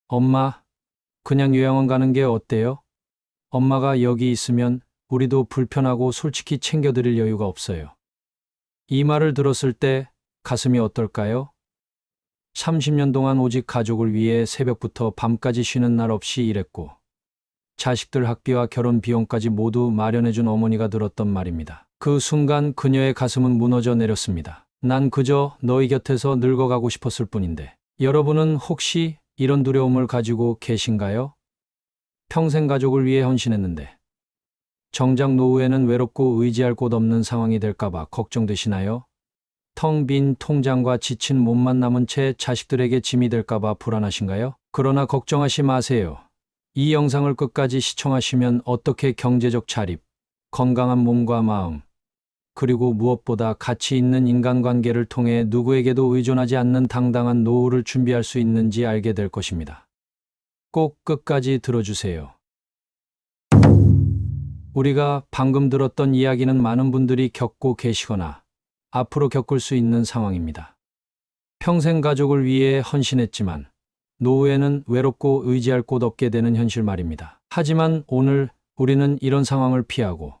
엄마, 그냥 요양원 가는 게 어때요? 엄마가 여기 있으면 우리도 불편하고 솔직히 챙겨드릴 여유가 없어요. 이 말을 들었을 때 가슴이 어떨까요? 30년 동안 오직 가족을 위해 새벽부터 밤까지 쉬는 날 없이 일했고, 자식들 학비와 결혼 비용까지 모두 마련해준 어머니가 들었던 말입니다. 그 순간 그녀의 가슴은 무너져 내렸습니다. 난 그저 너희 곁에서 늙어가고 싶었을 뿐인데, 여러분은 혹시 이런 두려움을 가지고 계신가요? 평생 가족을 위해 헌신했는데, 정작 노후에는 외롭고 의지할 곳 없는 상황이 될까봐 걱정되시나요? 텅 빈 통장과 지친 몸만 남은 채 자식들에게 짐이 될까봐 불안하신가요? 그러나 걱정하지 마세요. 이 영상을 끝까지 시청하시면 어떻게 경제적 자립, 건강한 몸과 마음, 그리고 무엇보다 가치 있는 인간관계를 통해 누구에게도 의존하지 않는 당당한 노후를 준비할 수 있는지 알게 될 것입니다. 꼭 끝까지 들어주세요. 우리가 방금 들었던 이야기는 많은 분들이 겪고 계시거나 앞으로 겪을 수 있는 상황입니다. 평생 가족을 위해 헌신했지만 노후에는 외롭고 의지할 곳 없게 되는 현실 말입니다. 하지만 오늘 우리는 이런 상황을 피하고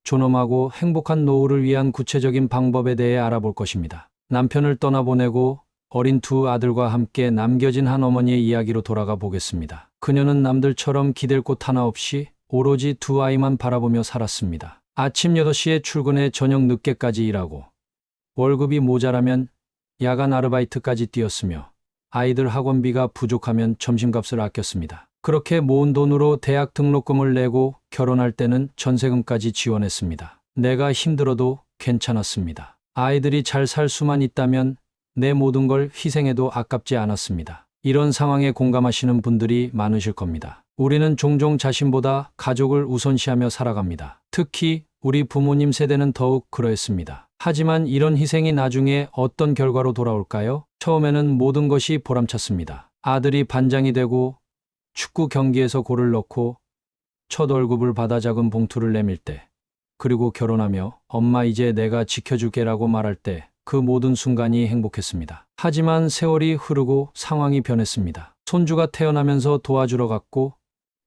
존엄하고 행복한 노후를 위한 구체적인 방법에 대해 알아볼 것입니다. 남편을 떠나보내고 어린 두 아들과 함께 남겨진 한 어머니의 이야기로 돌아가 보겠습니다. 그녀는 남들처럼 기댈 곳 하나 없이 오로지 두 아이만 바라보며 살았습니다. 아침 8시에 출근해 저녁 늦게까지 일하고 월급이 모자라면 야간 아르바이트까지 뛰었으며 아이들 학원비가 부족하면 점심값을 아꼈습니다. 그렇게 모은 돈으로 대학 등록금을 내고 결혼할 때는 전세금까지 지원했습니다. 내가 힘들어도 괜찮았습니다. 아이들이 잘 살 수만 있다면 내 모든 걸 희생해도 아깝지 않았습니다. 이런 상황에 공감하시는 분들이 많으실 겁니다. 우리는 종종 자신보다 가족을 우선시하며 살아갑니다. 특히 우리 부모님 세대는 더욱 그러했습니다. 하지만 이런 희생이 나중에 어떤 결과로 돌아올까요? 처음에는 모든 것이 보람찼습니다. 아들이 반장이 되고 축구 경기에서 골을 넣고 첫 월급을 받아 작은 봉투를 내밀 때, 그리고 결혼하며 엄마 이제 내가 지켜줄게라고 말할 때 그 모든 순간이 행복했습니다. 하지만 세월이 흐르고 상황이 변했습니다. 손주가 태어나면서 도와주러 갔고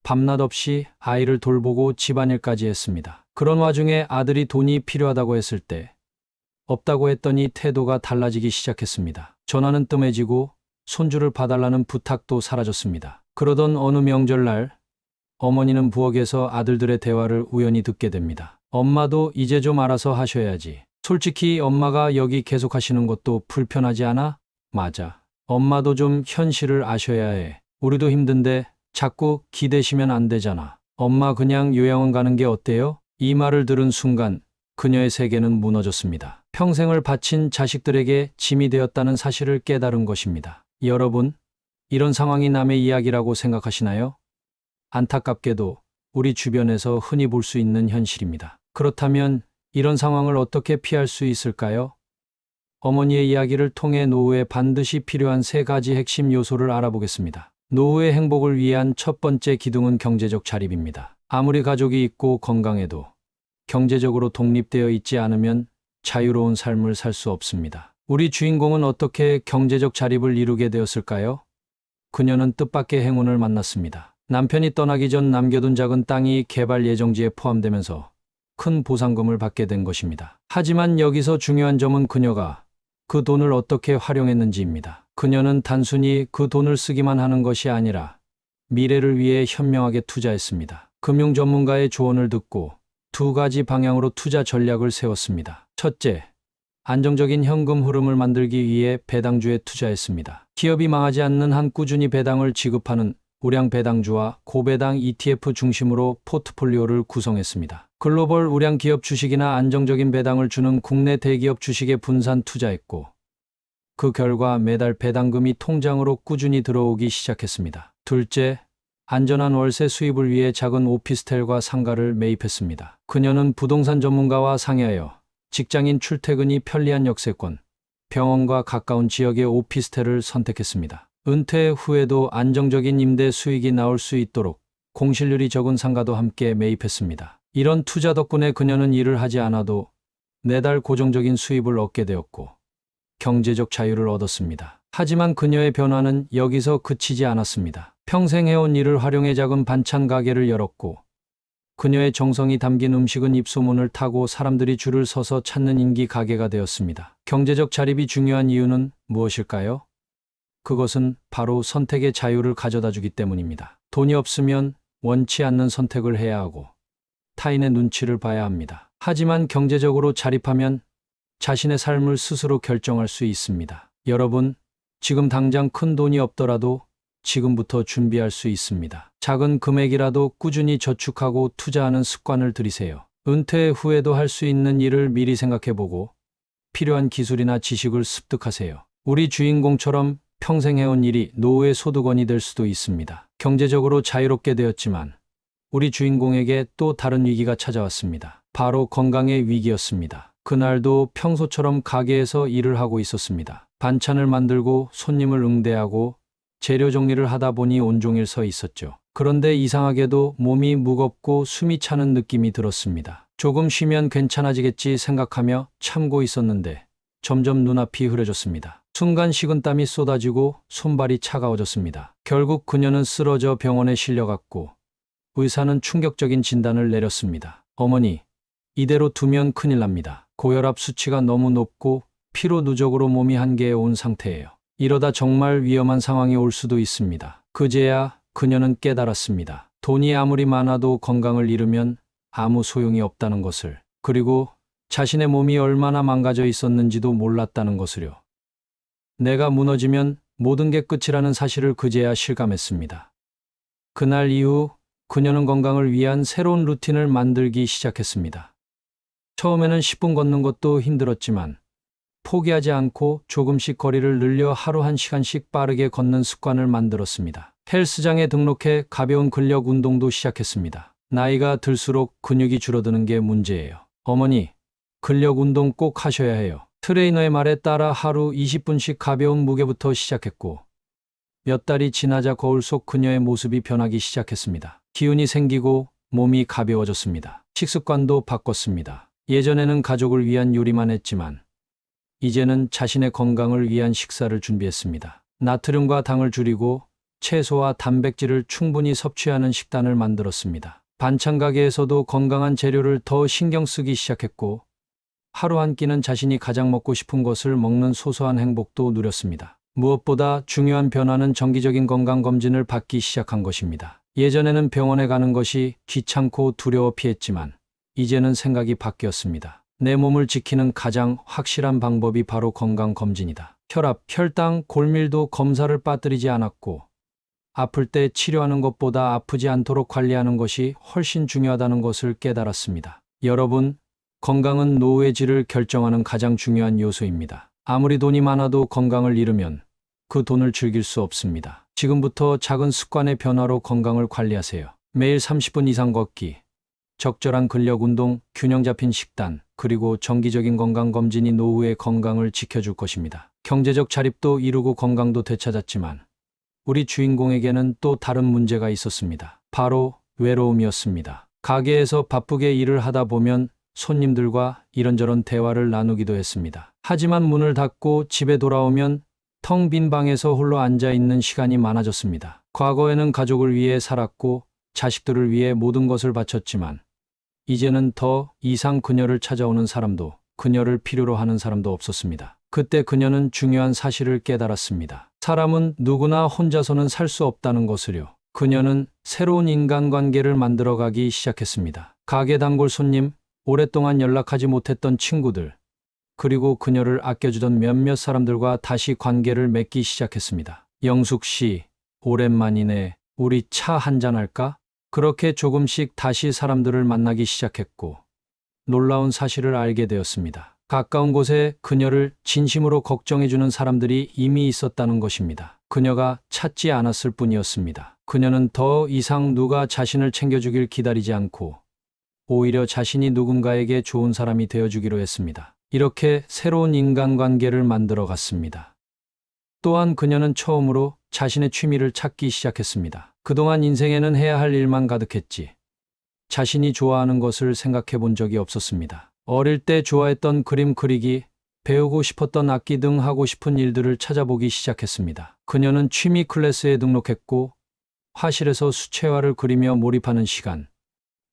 밤낮 없이 아이를 돌보고 집안일까지 했습니다. 그런 와중에 아들이 돈이 필요하다고 했을 때 없다고 했더니 태도가 달라지기 시작했습니다. 전화는 뜸해지고 손주를 봐달라는 부탁도 사라졌습니다. 그러던 어느 명절날 어머니는 부엌에서 아들들의 대화를 우연히 듣게 됩니다. 엄마도 이제 좀 알아서 하셔야지. 솔직히 엄마가 여기 계속 하시는 것도 불편하지 않아? 맞아. 엄마도 좀 현실을 아셔야 해. 우리도 힘든데 자꾸 기대시면 안 되잖아. 엄마 그냥 요양원 가는 게 어때요? 이 말을 들은 순간 그녀의 세계는 무너졌습니다. 평생을 바친 자식들에게 짐이 되었다는 사실을 깨달은 것입니다. 여러분, 이런 상황이 남의 이야기라고 생각하시나요? 안타깝게도 우리 주변에서 흔히 볼 수 있는 현실입니다. 그렇다면 이런 상황을 어떻게 피할 수 있을까요? 어머니의 이야기를 통해 노후에 반드시 필요한 3가지 핵심 요소를 알아보겠습니다. 노후의 행복을 위한 첫 번째 기둥은 경제적 자립입니다. 아무리 가족이 있고 건강해도 경제적으로 독립되어 있지 않으면 자유로운 삶을 살 수 없습니다. 우리 주인공은 어떻게 경제적 자립을 이루게 되었을까요? 그녀는 뜻밖의 행운을 만났습니다. 남편이 떠나기 전 남겨둔 작은 땅이 개발 예정지에 포함되면서 큰 보상금을 받게 된 것입니다. 하지만 여기서 중요한 점은 그녀가 그 돈을 어떻게 활용했는지입니다. 그녀는 단순히 그 돈을 쓰기만 하는 것이 아니라 미래를 위해 현명하게 투자했습니다. 금융 전문가의 조언을 듣고 2가지 방향으로 투자 전략을 세웠습니다. 첫째, 안정적인 현금 흐름을 만들기 위해 배당주에 투자했습니다. 기업이 망하지 않는 한 꾸준히 배당을 지급하는 우량 배당주와 고배당 ETF 중심으로 포트폴리오를 구성했습니다. 글로벌 우량 기업 주식이나 안정적인 배당을 주는 국내 대기업 주식에 분산 투자했고, 그 결과 매달 배당금이 통장으로 꾸준히 들어오기 시작했습니다. 둘째, 안전한 월세 수입을 위해 작은 오피스텔과 상가를 매입했습니다. 그녀는 부동산 전문가와 상의하여 직장인 출퇴근이 편리한 역세권, 병원과 가까운 지역의 오피스텔을 선택했습니다. 은퇴 후에도 안정적인 임대 수익이 나올 수 있도록 공실률이 적은 상가도 함께 매입했습니다. 이런 투자 덕분에 그녀는 일을 하지 않아도 매달 고정적인 수입을 얻게 되었고 경제적 자유를 얻었습니다. 하지만 그녀의 변화는 여기서 그치지 않았습니다. 평생 해온 일을 활용해 작은 반찬 가게를 열었고 그녀의 정성이 담긴 음식은 입소문을 타고 사람들이 줄을 서서 찾는 인기 가게가 되었습니다. 경제적 자립이 중요한 이유는 무엇일까요? 그것은 바로 선택의 자유를 가져다 주기 때문입니다. 돈이 없으면 원치 않는 선택을 해야 하고 타인의 눈치를 봐야 합니다. 하지만 경제적으로 자립하면 자신의 삶을 스스로 결정할 수 있습니다. 여러분, 지금 당장 큰 돈이 없더라도 지금부터 준비할 수 있습니다. 작은 금액이라도 꾸준히 저축하고 투자하는 습관을 들이세요. 은퇴 후에도 할 수 있는 일을 미리 생각해보고 필요한 기술이나 지식을 습득하세요. 우리 주인공처럼 평생 해온 일이 노후의 소득원이 될 수도 있습니다. 경제적으로 자유롭게 되었지만 우리 주인공에게 또 다른 위기가 찾아왔습니다. 바로 건강의 위기였습니다. 그날도 평소처럼 가게에서 일을 하고 있었습니다. 반찬을 만들고 손님을 응대하고 재료 정리를 하다 보니 온종일 서 있었죠. 그런데 이상하게도 몸이 무겁고 숨이 차는 느낌이 들었습니다. 조금 쉬면 괜찮아지겠지 생각하며 참고 있었는데 점점 눈앞이 흐려졌습니다. 순간 식은땀이 쏟아지고 손발이 차가워졌습니다. 결국 그녀는 쓰러져 병원에 실려갔고 의사는 충격적인 진단을 내렸습니다. 어머니, 이대로 두면 큰일 납니다. 고혈압 수치가 너무 높고 피로 누적으로 몸이 한계에 온 상태예요. 이러다 정말 위험한 상황이 올 수도 있습니다. 그제야 그녀는 깨달았습니다. 돈이 아무리 많아도 건강을 잃으면 아무 소용이 없다는 것을, 그리고 자신의 몸이 얼마나 망가져 있었는지도 몰랐다는 것을요. 내가 무너지면 모든 게 끝이라는 사실을 그제야 실감했습니다. 그날 이후 그녀는 건강을 위한 새로운 루틴을 만들기 시작했습니다. 처음에는 10분 걷는 것도 힘들었지만 포기하지 않고 조금씩 거리를 늘려 하루 1시간씩 빠르게 걷는 습관을 만들었습니다. 헬스장에 등록해 가벼운 근력 운동도 시작했습니다. 나이가 들수록 근육이 줄어드는 게 문제예요. 어머니, 근력 운동 꼭 하셔야 해요. 트레이너의 말에 따라 하루 20분씩 가벼운 무게부터 시작했고 몇 달이 지나자 거울 속 그녀의 모습이 변하기 시작했습니다. 기운이 생기고 몸이 가벼워졌습니다. 식습관도 바꿨습니다. 예전에는 가족을 위한 요리만 했지만 이제는 자신의 건강을 위한 식사를 준비했습니다. 나트륨과 당을 줄이고 채소와 단백질을 충분히 섭취하는 식단을 만들었습니다. 반찬 가게에서도 건강한 재료를 더 신경 쓰기 시작했고 하루 한 끼는 자신이 가장 먹고 싶은 것을 먹는 소소한 행복도 누렸습니다. 무엇보다 중요한 변화는 정기적인 건강검진을 받기 시작한 것입니다. 예전에는 병원에 가는 것이 귀찮고 두려워 피했지만 이제는 생각이 바뀌었습니다. 내 몸을 지키는 가장 확실한 방법이 바로 건강검진이다. 혈압, 혈당, 골밀도 검사를 빠뜨리지 않았고 아플 때 치료하는 것보다 아프지 않도록 관리하는 것이 훨씬 중요하다는 것을 깨달았습니다. 여러분, 건강은 노후의 질을 결정하는 가장 중요한 요소입니다. 아무리 돈이 많아도 건강을 잃으면 그 돈을 즐길 수 없습니다. 지금부터 작은 습관의 변화로 건강을 관리하세요. 매일 30분 이상 걷기, 적절한 근력 운동, 균형 잡힌 식단, 그리고 정기적인 건강검진이 노후의 건강을 지켜줄 것입니다. 경제적 자립도 이루고 건강도 되찾았지만 우리 주인공에게는 또 다른 문제가 있었습니다. 바로 외로움이었습니다. 가게에서 바쁘게 일을 하다 보면 손님들과 이런저런 대화를 나누기도 했습니다. 하지만 문을 닫고 집에 돌아오면 텅 빈 방에서 홀로 앉아 있는 시간이 많아졌습니다. 과거에는 가족을 위해 살았고 자식들을 위해 모든 것을 바쳤지만 이제는 더 이상 그녀를 찾아오는 사람도 그녀를 필요로 하는 사람도 없었습니다. 그때 그녀는 중요한 사실을 깨달았습니다. 사람은 누구나 혼자서는 살 수 없다는 것을요. 그녀는 새로운 인간관계를 만들어가기 시작했습니다. 가게 단골 손님, 오랫동안 연락하지 못했던 친구들, 그리고 그녀를 아껴주던 몇몇 사람들과 다시 관계를 맺기 시작했습니다. 영숙 씨, 오랜만이네. 우리 차 한잔 할까? 그렇게 조금씩 다시 사람들을 만나기 시작했고 놀라운 사실을 알게 되었습니다. 가까운 곳에 그녀를 진심으로 걱정해주는 사람들이 이미 있었다는 것입니다. 그녀가 찾지 않았을 뿐이었습니다. 그녀는 더 이상 누가 자신을 챙겨주길 기다리지 않고 오히려 자신이 누군가에게 좋은 사람이 되어주기로 했습니다. 이렇게 새로운 인간관계를 만들어 갔습니다. 또한 그녀는 처음으로 자신의 취미를 찾기 시작했습니다. 그동안 인생에는 해야 할 일만 가득했지 자신이 좋아하는 것을 생각해 본 적이 없었습니다. 어릴 때 좋아했던 그림 그리기, 배우고 싶었던 악기 등 하고 싶은 일들을 찾아보기 시작했습니다. 그녀는 취미 클래스에 등록했고 화실에서 수채화를 그리며 몰입하는 시간,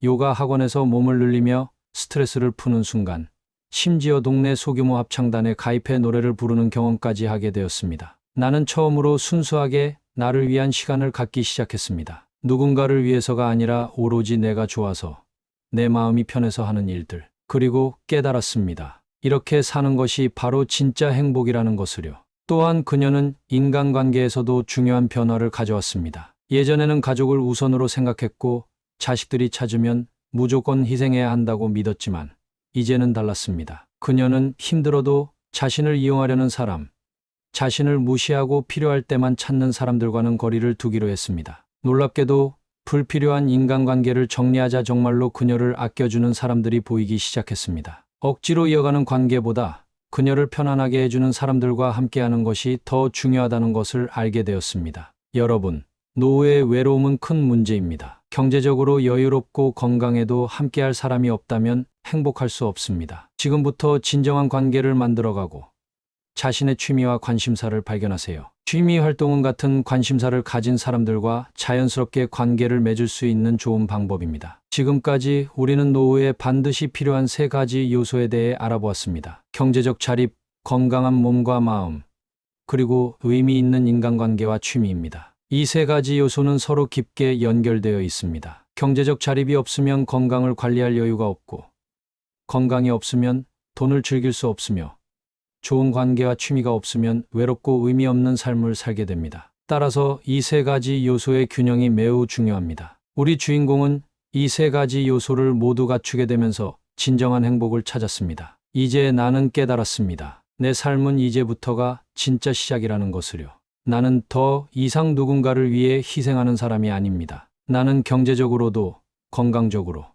요가 학원에서 몸을 늘리며 스트레스를 푸는 순간, 심지어 동네 소규모 합창단에 가입해 노래를 부르는 경험까지 하게 되었습니다. 나는 처음으로 순수하게 나를 위한 시간을 갖기 시작했습니다. 누군가를 위해서가 아니라 오로지 내가 좋아서, 내 마음이 편해서 하는 일들. 그리고 깨달았습니다. 이렇게 사는 것이 바로 진짜 행복이라는 것을요. 또한 그녀는 인간관계에서도 중요한 변화를 가져왔습니다. 예전에는 가족을 우선으로 생각했고 자식들이 찾으면 무조건 희생해야 한다고 믿었지만 이제는 달랐습니다. 그녀는 힘들어도 자신을 이용하려는 사람, 자신을 무시하고 필요할 때만 찾는 사람들과는 거리를 두기로 했습니다. 놀랍게도 불필요한 인간관계를 정리하자 정말로 그녀를 아껴주는 사람들이 보이기 시작했습니다. 억지로 이어가는 관계보다 그녀를 편안하게 해주는 사람들과 함께하는 것이 더 중요하다는 것을 알게 되었습니다. 여러분, 노후의 외로움은 큰 문제입니다. 경제적으로 여유롭고 건강해도 함께할 사람이 없다면 행복할 수 없습니다. 지금부터 진정한 관계를 만들어가고 자신의 취미와 관심사를 발견하세요. 취미 활동은 같은 관심사를 가진 사람들과 자연스럽게 관계를 맺을 수 있는 좋은 방법입니다. 지금까지 우리는 노후에 반드시 필요한 3가지 요소에 대해 알아보았습니다. 경제적 자립, 건강한 몸과 마음, 그리고 의미 있는 인간관계와 취미입니다. 이 3가지 요소는 서로 깊게 연결되어 있습니다. 경제적 자립이 없으면 건강을 관리할 여유가 없고, 건강이 없으면 돈을 즐길 수 없으며, 좋은 관계와 취미가 없으면 외롭고 의미 없는 삶을 살게 됩니다. 따라서 이 3가지 요소의 균형이 매우 중요합니다. 우리 주인공은 이 3가지 요소를 모두 갖추게 되면서 진정한 행복을 찾았습니다. 이제 나는 깨달았습니다. 내 삶은 이제부터가 진짜 시작이라는 것을요. 나는 더 이상 누군가를 위해 희생하는 사람이 아닙니다. 나는 경제적으로도 건강적으로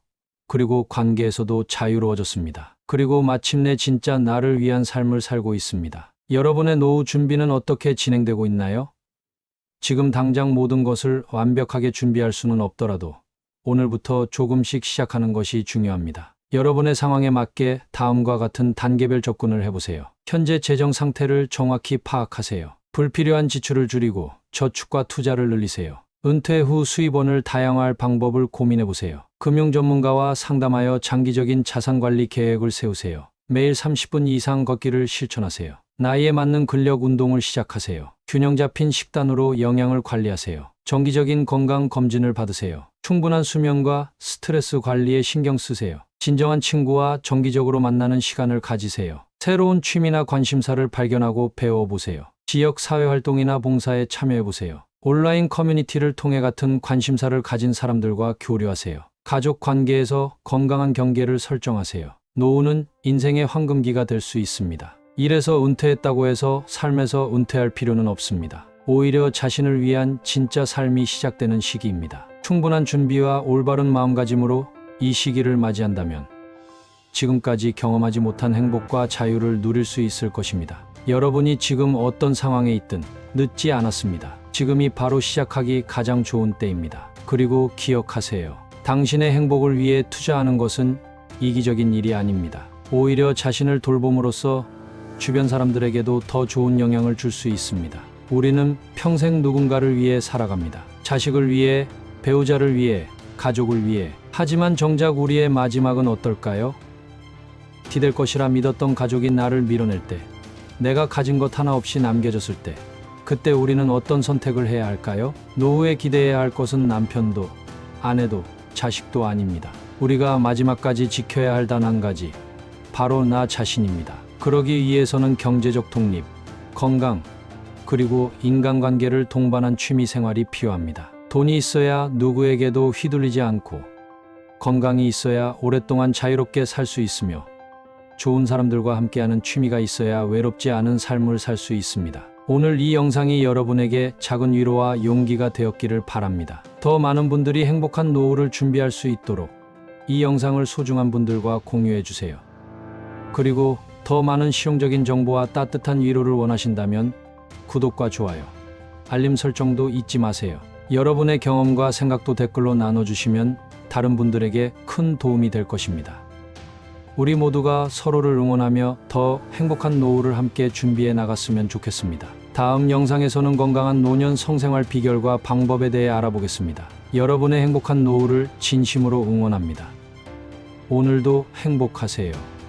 그리고 관계에서도 자유로워졌습니다. 그리고 마침내 진짜 나를 위한 삶을 살고 있습니다. 여러분의 노후 준비는 어떻게 진행되고 있나요? 지금 당장 모든 것을 완벽하게 준비할 수는 없더라도 오늘부터 조금씩 시작하는 것이 중요합니다. 여러분의 상황에 맞게 다음과 같은 단계별 접근을 해보세요. 현재 재정 상태를 정확히 파악하세요. 불필요한 지출을 줄이고 저축과 투자를 늘리세요. 은퇴 후 수입원을 다양화할 방법을 고민해보세요. 금융 전문가와 상담하여 장기적인 자산관리 계획을 세우세요. 매일 30분 이상 걷기를 실천하세요. 나이에 맞는 근력 운동을 시작하세요. 균형 잡힌 식단으로 영양을 관리하세요. 정기적인 건강 검진을 받으세요. 충분한 수면과 스트레스 관리에 신경 쓰세요. 진정한 친구와 정기적으로 만나는 시간을 가지세요. 새로운 취미나 관심사를 발견하고 배워보세요. 지역 사회활동이나 봉사에 참여해보세요. 온라인 커뮤니티를 통해 같은 관심사를 가진 사람들과 교류하세요. 가족 관계에서 건강한 경계를 설정하세요. 노후는 인생의 황금기가 될 수 있습니다. 일에서 은퇴했다고 해서 삶에서 은퇴할 필요는 없습니다. 오히려 자신을 위한 진짜 삶이 시작되는 시기입니다. 충분한 준비와 올바른 마음가짐으로 이 시기를 맞이한다면 지금까지 경험하지 못한 행복과 자유를 누릴 수 있을 것입니다. 여러분이 지금 어떤 상황에 있든 늦지 않았습니다. 지금이 바로 시작하기 가장 좋은 때입니다. 그리고 기억하세요. 당신의 행복을 위해 투자하는 것은 이기적인 일이 아닙니다. 오히려 자신을 돌봄으로써 주변 사람들에게도 더 좋은 영향을 줄 수 있습니다. 우리는 평생 누군가를 위해 살아갑니다. 자식을 위해, 배우자를 위해, 가족을 위해. 하지만 정작 우리의 마지막은 어떨까요? 기댈 것이라 믿었던 가족이 나를 밀어낼 때, 내가 가진 것 하나 없이 남겨졌을 때, 그때 우리는 어떤 선택을 해야 할까요? 노후에 기대해야 할 것은 남편도, 아내도, 자식도 아닙니다. 우리가 마지막까지 지켜야 할 단 한 가지, 바로 나 자신입니다. 그러기 위해서는 경제적 독립, 건강, 그리고 인간관계를 동반한 취미 생활이 필요합니다. 돈이 있어야 누구에게도 휘둘리지 않고, 건강이 있어야 오랫동안 자유롭게 살 수 있으며, 좋은 사람들과 함께하는 취미가 있어야 외롭지 않은 삶을 살 수 있습니다. 오늘 이 영상이 여러분에게 작은 위로와 용기가 되었기를 바랍니다. 더 많은 분들이 행복한 노후를 준비할 수 있도록 이 영상을 소중한 분들과 공유해 주세요. 그리고 더 많은 실용적인 정보와 따뜻한 위로를 원하신다면 구독과 좋아요, 알림 설정도 잊지 마세요. 여러분의 경험과 생각도 댓글로 나눠주시면 다른 분들에게 큰 도움이 될 것입니다. 우리 모두가 서로를 응원하며 더 행복한 노후를 함께 준비해 나갔으면 좋겠습니다. 다음 영상에서는 건강한 노년 성생활 비결과 방법에 대해 알아보겠습니다. 여러분의 행복한 노후를 진심으로 응원합니다. 오늘도 행복하세요.